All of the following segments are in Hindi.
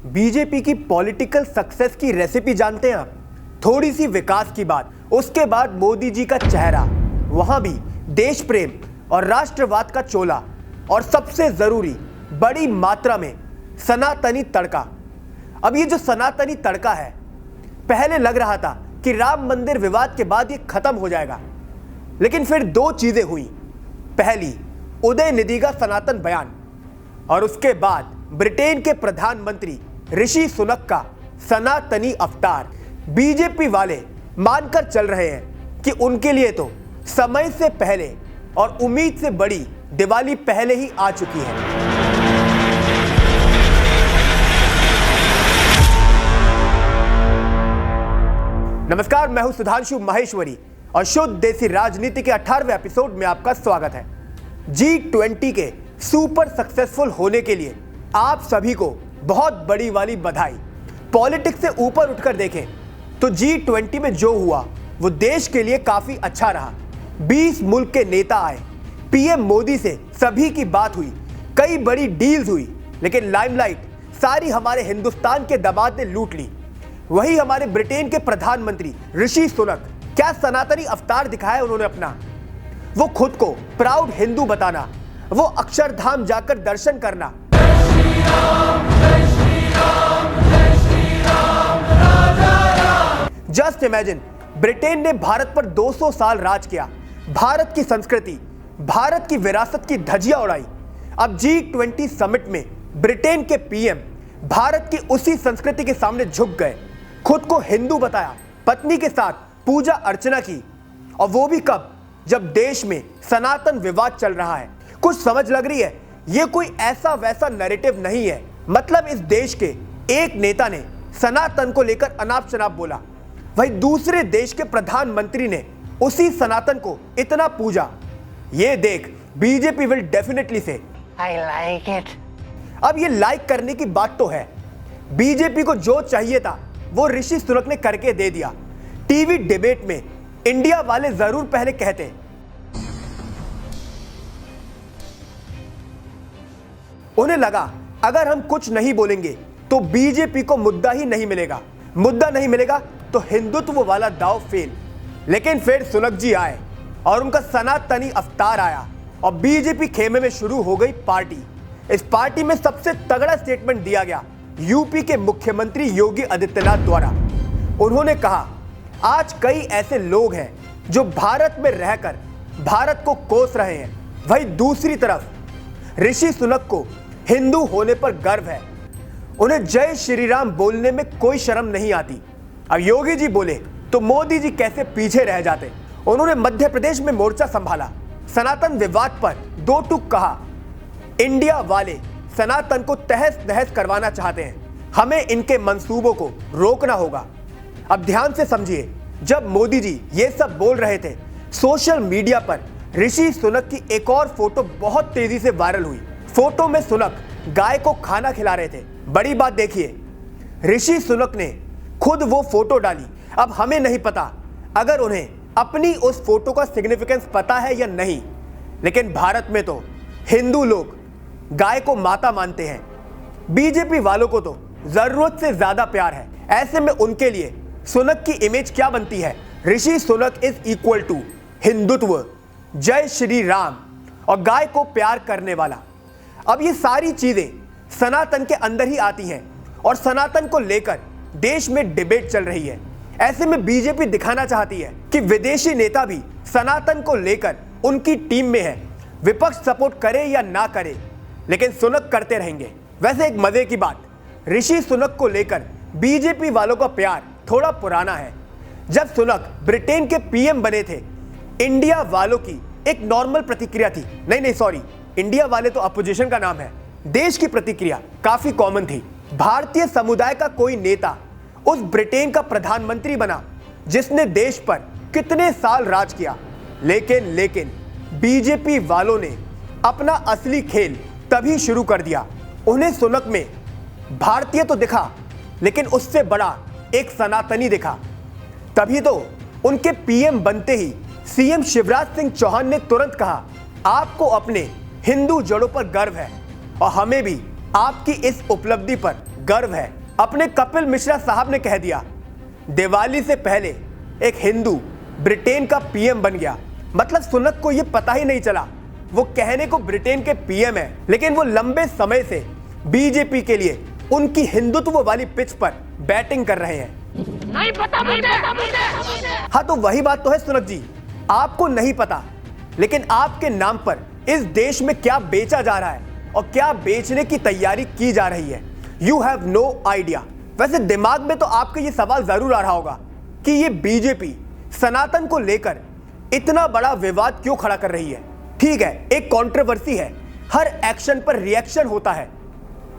बीजेपी की पॉलिटिकल सक्सेस की रेसिपी जानते हैं आप? थोड़ी सी विकास की बात, उसके बाद मोदी जी का चेहरा, वहां भी देश प्रेम और राष्ट्रवाद का चोला, और सबसे जरूरी बड़ी मात्रा में सनातनी तड़का। अब ये जो सनातनी तड़का है, पहले लग रहा था कि राम मंदिर विवाद के बाद ये खत्म हो जाएगा, लेकिन फिर दो चीजें हुई। पहली, उदयनिधि का सनातन बयान, और उसके बाद ब्रिटेन के प्रधानमंत्री ऋषि सुनक का सनातनी अवतार। बीजेपी वाले मानकर चल रहे हैं कि उनके लिए तो समय से पहले और उम्मीद से बड़ी दिवाली पहले ही आ चुकी है। नमस्कार, मैं हूं सुधांशु माहेश्वरी और शुद्ध देसी राजनीति के 18वें एपिसोड में आपका स्वागत है। G20 के सुपर सक्सेसफुल होने के लिए आप सभी को बहुत बड़ी वाली बधाई। पॉलिटिक्स से ऊपर उठकर देखें तो G20 में जो हुआ वो देश के लिए काफी अच्छा रहा। 20 मुल्क के नेता आए, पीएम मोदी से सभी की बात हुई, कई बड़ी डील्स हुई, लेकिन लाइमलाइट सारी हमारे हिंदुस्तान के दामाद ने लूट ली। वही हमारे ब्रिटेन के प्रधानमंत्री ऋषि सुनक, क्या सनातनी अवतार दिखाया उन्होंने अपना। वो खुद को प्राउड हिंदू बताना, वो अक्षरधाम जाकर दर्शन करना। जस्ट इमेजिन, ब्रिटेन ने भारत पर 200 साल राज किया, भारत की संस्कृति, भारत की विरासत की धज्जियां उड़ाई। अब G20 समिट में ब्रिटेन के पीएम भारत की उसी संस्कृति के सामने झुक गए, खुद को हिंदू बताया, पत्नी के साथ पूजा अर्चना की, और वो भी कब, जब देश में सनातन विवाद चल रहा है। कुछ समझ लग रही है? ये कोई ऐसा वैसा नैरेटिव नहीं है। मतलब इस देश के एक नेता ने सनातन को लेकर अनाप शनाप बोला, वही दूसरे देश के प्रधानमंत्री ने उसी सनातन को इतना पूजा। ये देख, बीजेपी विल डेफिनेटली से आई लाइक इट। अब ये लाइक करने की बात तो है, बीजेपी को जो चाहिए था वो ऋषि सुनक ने करके दे दिया। टीवी डिबेट में इंडिया वाले जरूर पहले कहते, उन्हें लगा अगर हम कुछ नहीं बोलेंगे तो बीजेपी को मुद्दा ही नहीं मिलेगा, मुद्दा नहीं मिलेगा तो हिंदुत्व वाला दाव फेल। लेकिन फिर सुनक जी आए और उनका सनातनी अवतार आया और बीजेपी खेमे में शुरू हो गई पार्टी। इस पार्टी में सबसे तगड़ा स्टेटमेंट दिया गया यूपी के मुख्यमंत्री योगी आदित्यनाथ द्वारा। उन्होंने कहा, आज कई ऐसे लोग हैं जो भारत में रहकर भारत को कोस रहे हैं, वही दूसरी तरफ ऋषि सुनक को हिंदू होने पर गर्व है, उन्हें जय श्री राम बोलने में कोई शर्म नहीं आती। अब योगी जी बोले तो मोदी जी कैसे पीछे रह जाते। उन्होंने मध्य प्रदेश में मोर्चा संभाला, सनातन विवाद पर दो टूक कहा, इंडिया वाले सनातन को तहस नहस करवाना चाहते हैं, हमें इनके मंसूबों को रोकना होगा। अब ध्यान से समझिए, जब मोदी जी ये सब बोल रहे थे, सोशल मीडिया पर ऋषि सुनक की एक और फोटो बहुत तेजी से वायरल हुई। फोटो में सुनक गाय को खाना खिला रहे थे। बड़ी बात देखिए, ऋषि सुनक ने खुद वो फोटो डाली। अब हमें नहीं पता अगर उन्हें अपनी उस फोटो का सिग्निफिकेंस पता है या नहीं, लेकिन भारत में तो हिंदू लोग गाय को माता मानते हैं। बीजेपी वालों को तो जरूरत से ज्यादा प्यार है। ऐसे में उनके लिए सुनक की इमेज क्या बनती है? Rishi Sunak is equal to Hindutva, जय श्री राम और गाय को प्यार करने वाला। अब ये सारी चीजें सनातन के अंदर ही आती हैं और सनातन को लेकर देश में डिबेट चल रही है। ऐसे में बीजेपी दिखाना चाहती है कि विदेशी नेता भी सनातन को लेकर उनकी टीम में है, विपक्ष सपोर्ट करे या ना करे, लेकिन सुनक करते रहेंगे। वैसे एक मजे की बात, ऋषि सुनक को लेकर बीजेपी वालों का प्यार थोड़ा पुराना है। जब सुनक ब्रिटेन के पीएम बने थे, इंडिया वालों की एक नॉर्मल प्रतिक्रिया थी, नहीं सॉरी, इंडिया वाले तो अपोजिशन का नाम है, देश की प्रतिक्रिया काफी कॉमन थी। भारतीय समुदाय का कोई नेता उस ब्रिटेन का प्रधानमंत्री बना जिसने देश पर कितने साल राज किया। लेकिन बीजेपी वालों ने अपना असली खेल तभी शुरू कर दिया। उन्हें सुनक में भारतीय तो दिखा, लेकिन उससे बड़ा एक सनातनी दिखा। तभी तो उनके पीएम बनते ही सीएम शिवराज सिंह चौहान ने तुरंत कहा, आपको अपने हिंदू जड़ों पर गर्व है और हमें भी आपकी इस उपलब्धि पर गर्व है। अपने कपिल मिश्रा साहब ने कह दिया, दिवाली से पहले एक हिंदू ब्रिटेन का पीएम बन गया। मतलब सुनक को यह पता ही नहीं चला, वो कहने को ब्रिटेन के पीएम है, लेकिन वो लंबे समय से बीजेपी के लिए उनकी हिंदुत्व वाली पिच पर बैटिंग कर रहे हैं। नहीं पता मुझे। हाँ, तो वही बात तो है सुनक जी, आपको नहीं पता, लेकिन आपके नाम पर इस देश में क्या बेचा जा रहा है और क्या बेचने की तैयारी की जा रही है, यू हैव नो आइडिया। वैसे दिमाग में तो आपका ये सवाल जरूर आ रहा होगा कि ये बीजेपी सनातन को लेकर इतना बड़ा विवाद क्यों खड़ा कर रही है। ठीक है, एक कंट्रोवर्सी है, हर एक्शन पर रिएक्शन होता है,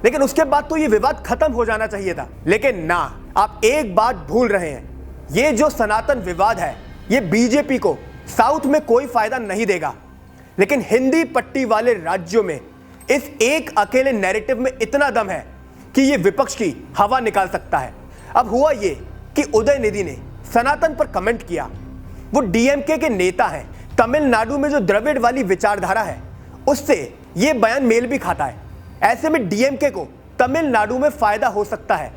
लेकिन उसके बाद तो ये विवाद खत्म हो जाना चाहिए था। लेकिन ना, आप एक बात भूल रहे हैं, ये जो सनातन विवाद है ये बीजेपी को साउथ में कोई फायदा नहीं देगा, लेकिन हिंदी पट्टी वाले राज्यों में इस एक अकेले नैरेटिव में इतना दम है कि ये विपक्ष की हवा निकाल सकता है। अब हुआ ये कि उदयनिधि ने सनातन पर कमेंट किया। वो डीएमके के नेता हैं, तमिलनाडु में जो द्रविड़ वाली विचारधारा है उससे ये बयान मेल भी खाता है। ऐसे में डीएमके को तमिलनाडु में फायदा हो सकता है,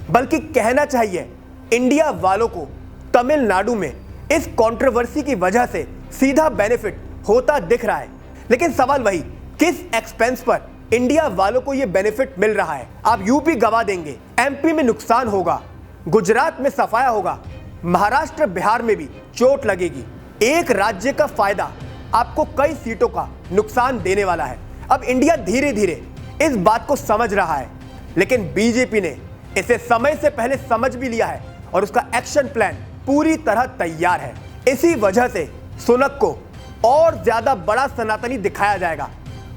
बल्कि कहना चाहिए इंडिया वालों को तमिलनाडु में इस कंट्रोवर्सी की वजह से सीधा बेनिफिट होता दिख रहा है। लेकिन सवाल वही, किस एक्सपेंस पर इंडिया वालों को यह बेनिफिट मिल रहा है। आप यूपी गवा देंगे, एमपी में नुकसान होगा, गुजरात में सफाया होगा, महाराष्ट्र बिहार में भी चोट लगेगी। एक राज्य का फायदा आपको कई सीटों का नुकसान देने वाला है। अब इंडिया धीरे धीरे इस बात को समझ रहा है, लेकिन बीजेपी ने इसे समय से पहले समझ भी लिया है और उसका एक्शन प्लान पूरी तरह तैयार है। इसी वजह से सुनक को और ज्यादा बड़ा सनातनी दिखाया जाएगा,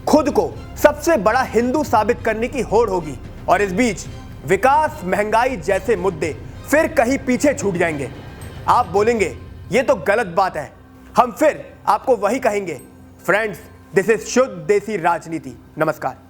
खुद को सबसे बड़ा हिंदू साबित करने की होड़ होगी, और इस बीच विकास, महंगाई जैसे मुद्दे फिर कहीं पीछे छूट जाएंगे। आप बोलेंगे ये तो गलत बात है, हम फिर आपको वही कहेंगे, फ्रेंड्स, दिस इज शुद्ध देसी राजनीति। नमस्कार।